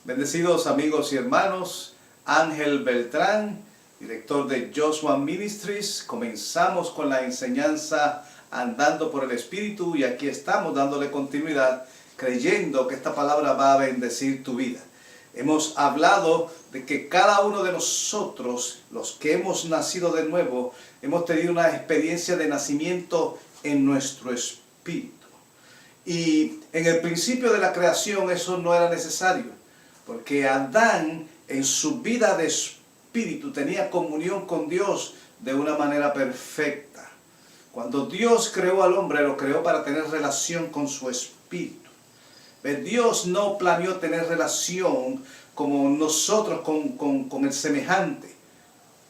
Bendecidos amigos y hermanos, Ángel Beltrán, director de Joshua Ministries. Comenzamos con la enseñanza Andando por el Espíritu y aquí estamos dándole continuidad, creyendo que esta palabra va a bendecir tu vida. Hemos hablado de que cada uno de nosotros, los que hemos nacido de nuevo, hemos tenido una experiencia de nacimiento en nuestro espíritu. Y en el principio de la creación eso no era necesario, porque Adán en su vida de espíritu tenía comunión con Dios de una manera perfecta. Cuando Dios creó al hombre, lo creó para tener relación con su espíritu. Dios no planeó tener relación como nosotros con el semejante.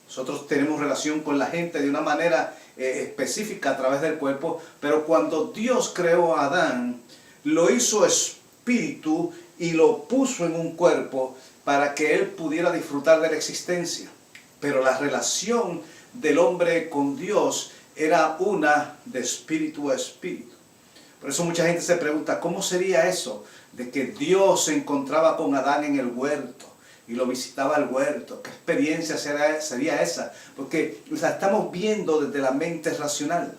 Nosotros tenemos relación con la gente de una manera específica a través del cuerpo, pero cuando Dios creó a Adán, lo hizo espíritu y lo puso en un cuerpo para que él pudiera disfrutar de la existencia. Pero la relación del hombre con Dios era una de espíritu a espíritu. Por eso mucha gente se pregunta, ¿cómo sería eso de que Dios se encontraba con Adán en el huerto y lo visitaba al huerto? ¿Qué experiencia sería esa? Porque la estamos viendo desde la mente racional.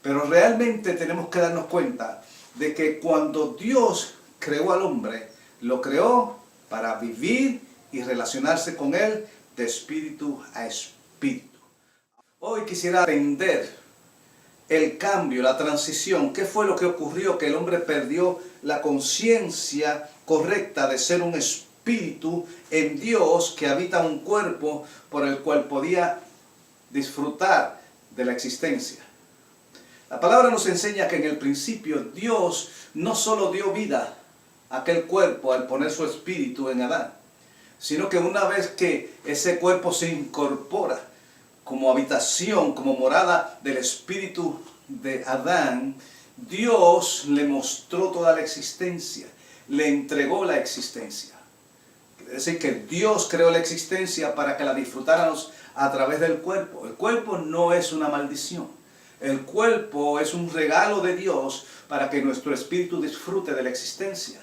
Pero realmente tenemos que darnos cuenta de que cuando Dios creó al hombre, lo creó para vivir y relacionarse con él de espíritu a espíritu. Hoy quisiera entender el cambio, la transición. ¿Qué fue lo que ocurrió? Que el hombre perdió la conciencia correcta de ser un espíritu en Dios que habita un cuerpo por el cual podía disfrutar de la existencia. La palabra nos enseña que en el principio Dios no solo dio vida a aquel cuerpo al poner su espíritu en Adán, sino que una vez que ese cuerpo se incorpora como habitación, como morada del espíritu de Adán, Dios le mostró toda la existencia, le entregó la existencia. Quiere decir que Dios creó la existencia para que la disfrutáramos a través del cuerpo. El cuerpo no es una maldición. El cuerpo es un regalo de Dios para que nuestro espíritu disfrute de la existencia.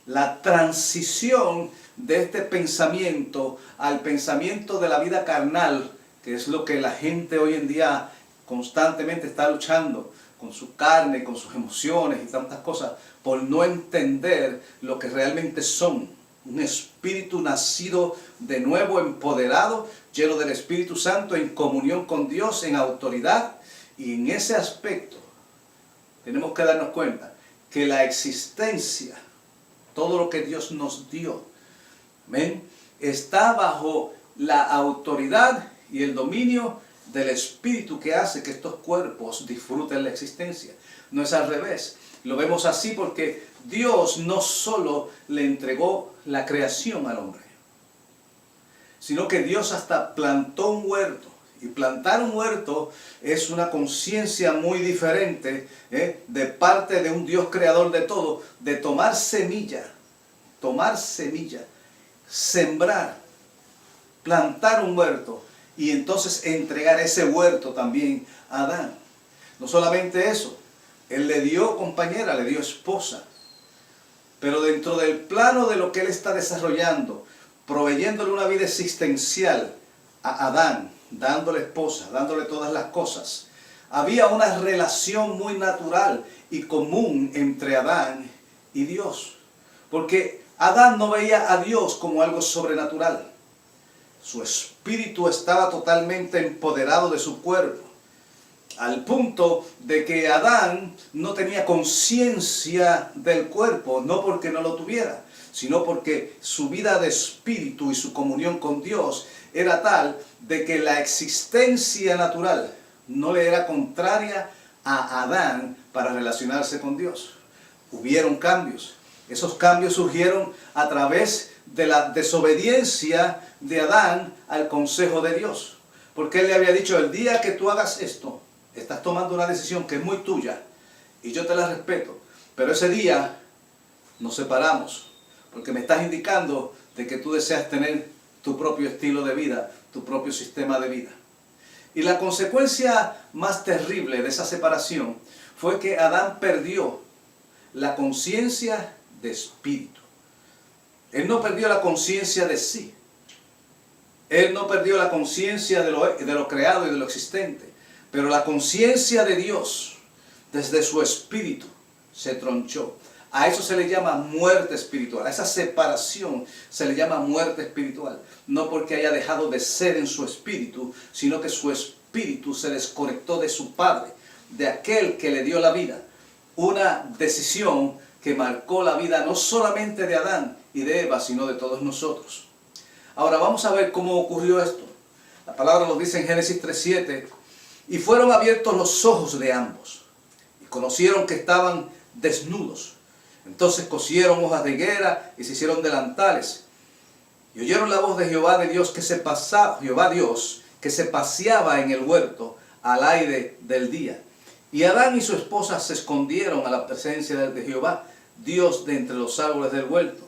La transición de este pensamiento al pensamiento de la vida carnal, que es lo que la gente hoy en día constantemente está luchando con su carne, con sus emociones y tantas cosas, por no entender lo que realmente son. Un espíritu nacido de nuevo, empoderado, lleno del Espíritu Santo, en comunión con Dios, en autoridad. Y en ese aspecto tenemos que darnos cuenta que la existencia, todo lo que Dios nos dio, ¿ven?, está bajo la autoridad y el dominio del Espíritu que hace que estos cuerpos disfruten la existencia. No es al revés. Lo vemos así porque Dios no solo le entregó la creación al hombre, sino que Dios hasta plantó un huerto. Y plantar un huerto es una conciencia muy diferente de parte de un Dios creador de todo, de tomar semilla, sembrar, plantar un huerto y entonces entregar ese huerto también a Adán. No solamente eso, él le dio compañera, le dio esposa, pero dentro del plano de lo que él está desarrollando, proveyéndole una vida existencial a Adán, dándole esposa, dándole todas las cosas, había una relación muy natural y común entre Adán y Dios, porque Adán no veía a Dios como algo sobrenatural. Su espíritu estaba totalmente empoderado de su cuerpo, al punto de que Adán no tenía conciencia del cuerpo, no porque no lo tuviera, sino porque su vida de espíritu y su comunión con Dios era tal de que la existencia natural no le era contraria a Adán para relacionarse con Dios. Hubieron cambios. Esos cambios surgieron a través de la desobediencia de Adán al consejo de Dios. Porque él le había dicho, el día que tú hagas esto, estás tomando una decisión que es muy tuya y yo te la respeto, pero ese día nos separamos porque me estás indicando de que tú deseas tener tu propio estilo de vida, tu propio sistema de vida. Y la consecuencia más terrible de esa separación fue que Adán perdió la conciencia de espíritu. Él no perdió la conciencia de sí. Él no perdió la conciencia de lo creado y de lo existente. Pero la conciencia de Dios, desde su espíritu, se tronchó. A eso se le llama muerte espiritual. A esa separación se le llama muerte espiritual. No porque haya dejado de ser en su espíritu, sino que su espíritu se desconectó de su Padre, de aquel que le dio la vida. Una decisión que marcó la vida no solamente de Adán y de Eva, sino de todos nosotros. Ahora vamos a ver cómo ocurrió esto. La palabra nos dice en Génesis 3:7, y fueron abiertos los ojos de ambos, y conocieron que estaban desnudos. Entonces cosieron hojas de higuera y se hicieron delantales. Y oyeron la voz de Jehová Dios que se paseaba en el huerto al aire del día. Y Adán y su esposa se escondieron a la presencia de Jehová, Dios, de entre los árboles del huerto.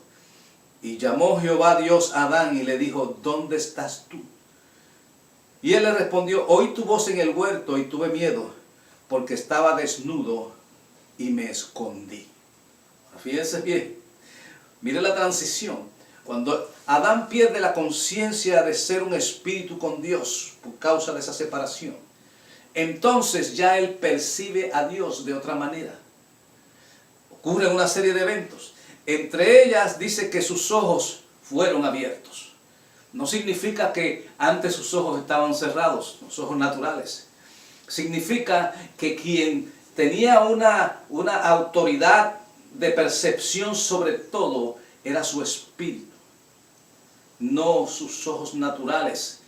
Y llamó Jehová Dios a Adán y le dijo, ¿dónde estás tú? Y él le respondió, oí tu voz en el huerto y tuve miedo, porque estaba desnudo y me escondí. Fíjense bien, mire la transición. Cuando Adán pierde la conciencia de ser un espíritu con Dios por causa de esa separación, entonces ya él percibe a Dios de otra manera. Ocurren una serie de eventos. Entre ellas dice que sus ojos fueron abiertos. No significa que antes sus ojos estaban cerrados, los ojos naturales. Significa que quien tenía una autoridad de percepción sobre todo era su espíritu, no sus ojos naturales.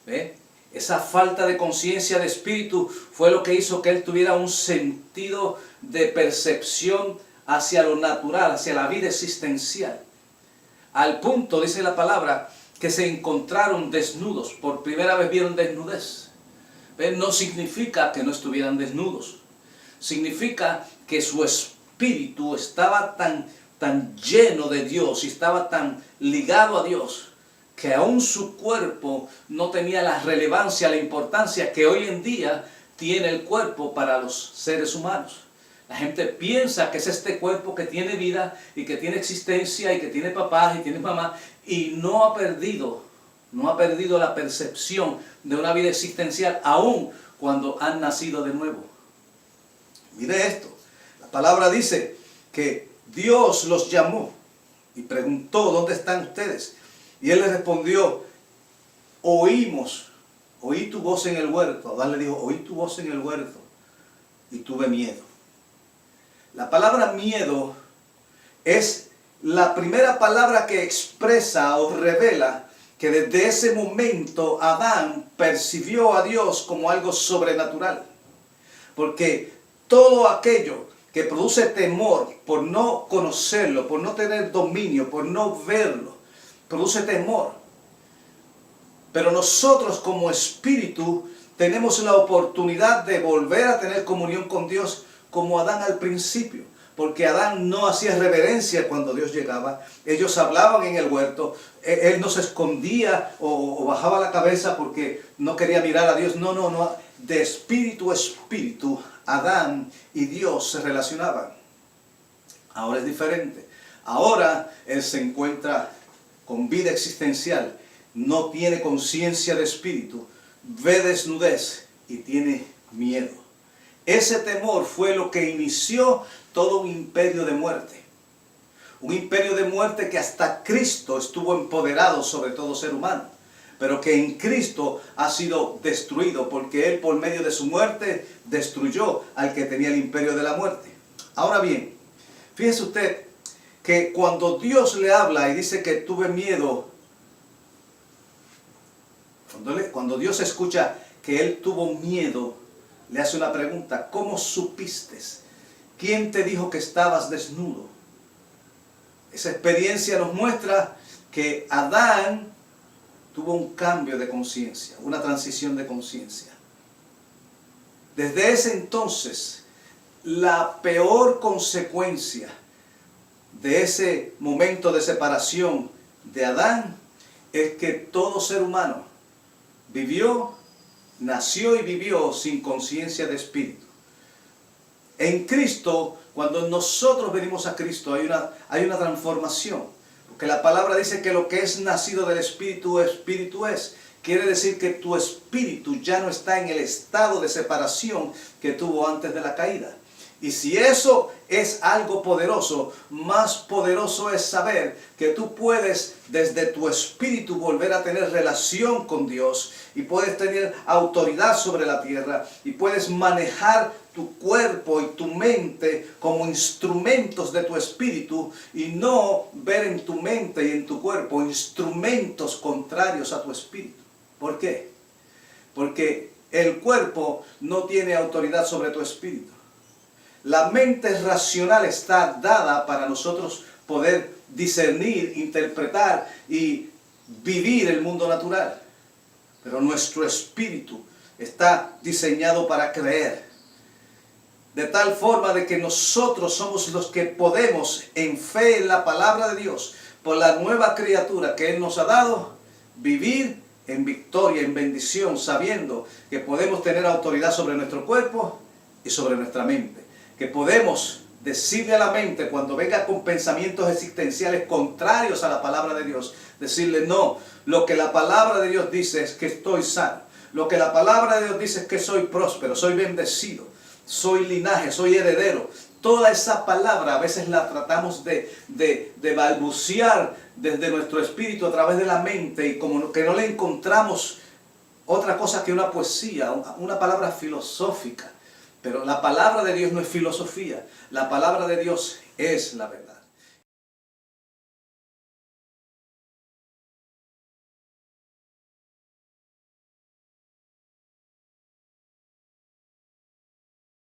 ¿Ve? Esa falta de conciencia de espíritu fue lo que hizo que él tuviera un sentido de percepción hacia lo natural, hacia la vida existencial. Al punto, dice la palabra, que se encontraron desnudos. Por primera vez vieron desnudez. ¿Ve? No significa que no estuvieran desnudos. Significa que su espíritu estaba tan lleno de Dios y estaba tan ligado a Dios, que aún su cuerpo no tenía la relevancia, la importancia que hoy en día tiene el cuerpo para los seres humanos. La gente piensa que es este cuerpo que tiene vida y que tiene existencia y que tiene papás y tiene mamá, y no ha perdido la percepción de una vida existencial aún cuando han nacido de nuevo. Mire esto, la palabra dice que Dios los llamó y preguntó, ¿dónde están ustedes? Y él les respondió, oí tu voz en el huerto. Adán le dijo, oí tu voz en el huerto y tuve miedo. La palabra miedo es la primera palabra que expresa o revela que desde ese momento Adán percibió a Dios como algo sobrenatural. Porque todo aquello que produce temor por no conocerlo, por no tener dominio, por no verlo, produce temor. Pero nosotros como espíritu tenemos la oportunidad de volver a tener comunión con Dios como Adán al principio. Porque Adán no hacía reverencia cuando Dios llegaba. Ellos hablaban en el huerto. Él no se escondía o bajaba la cabeza porque no quería mirar a Dios. No. De espíritu a espíritu, Adán y Dios se relacionaban. Ahora es diferente. Ahora él se encuentra con vida existencial. No tiene conciencia de espíritu. Ve desnudez y tiene miedo. Ese temor fue lo que inició todo un imperio de muerte. Un imperio de muerte que hasta Cristo estuvo empoderado sobre todo ser humano. Pero que en Cristo ha sido destruido porque Él por medio de su muerte destruyó al que tenía el imperio de la muerte. Ahora bien, fíjese usted que cuando Dios le habla y dice que tuve miedo, cuando Dios escucha que Él tuvo miedo, le hace una pregunta, ¿cómo supiste? ¿Quién te dijo que estabas desnudo? Esa experiencia nos muestra que Adán tuvo un cambio de conciencia, una transición de conciencia. Desde ese entonces, la peor consecuencia de ese momento de separación de Adán es que todo ser humano nació y vivió sin conciencia de espíritu. En Cristo, cuando nosotros venimos a Cristo, hay una transformación. Porque la palabra dice que lo que es nacido del Espíritu, Espíritu es. Quiere decir que tu espíritu ya no está en el estado de separación que tuvo antes de la caída. Y si eso es algo poderoso, más poderoso es saber que tú puedes desde tu espíritu volver a tener relación con Dios y puedes tener autoridad sobre la tierra y puedes manejar tu cuerpo y tu mente como instrumentos de tu espíritu y no ver en tu mente y en tu cuerpo instrumentos contrarios a tu espíritu. ¿Por qué? Porque el cuerpo no tiene autoridad sobre tu espíritu. La mente racional está dada para nosotros poder discernir, interpretar y vivir el mundo natural. Pero nuestro espíritu está diseñado para creer. De tal forma de que nosotros somos los que podemos, en fe en la palabra de Dios, por la nueva criatura que Él nos ha dado, vivir en victoria, en bendición, sabiendo que podemos tener autoridad sobre nuestro cuerpo y sobre nuestra mente. Que podemos decirle a la mente cuando venga con pensamientos existenciales contrarios a la palabra de Dios, decirle no, lo que la palabra de Dios dice es que estoy sano, lo que la palabra de Dios dice es que soy próspero, soy bendecido, soy linaje, soy heredero. Toda esa palabra a veces la tratamos de balbucear desde nuestro espíritu a través de la mente y como que no le encontramos otra cosa que una poesía, una palabra filosófica. Pero la palabra de Dios no es filosofía, la palabra de Dios es la verdad.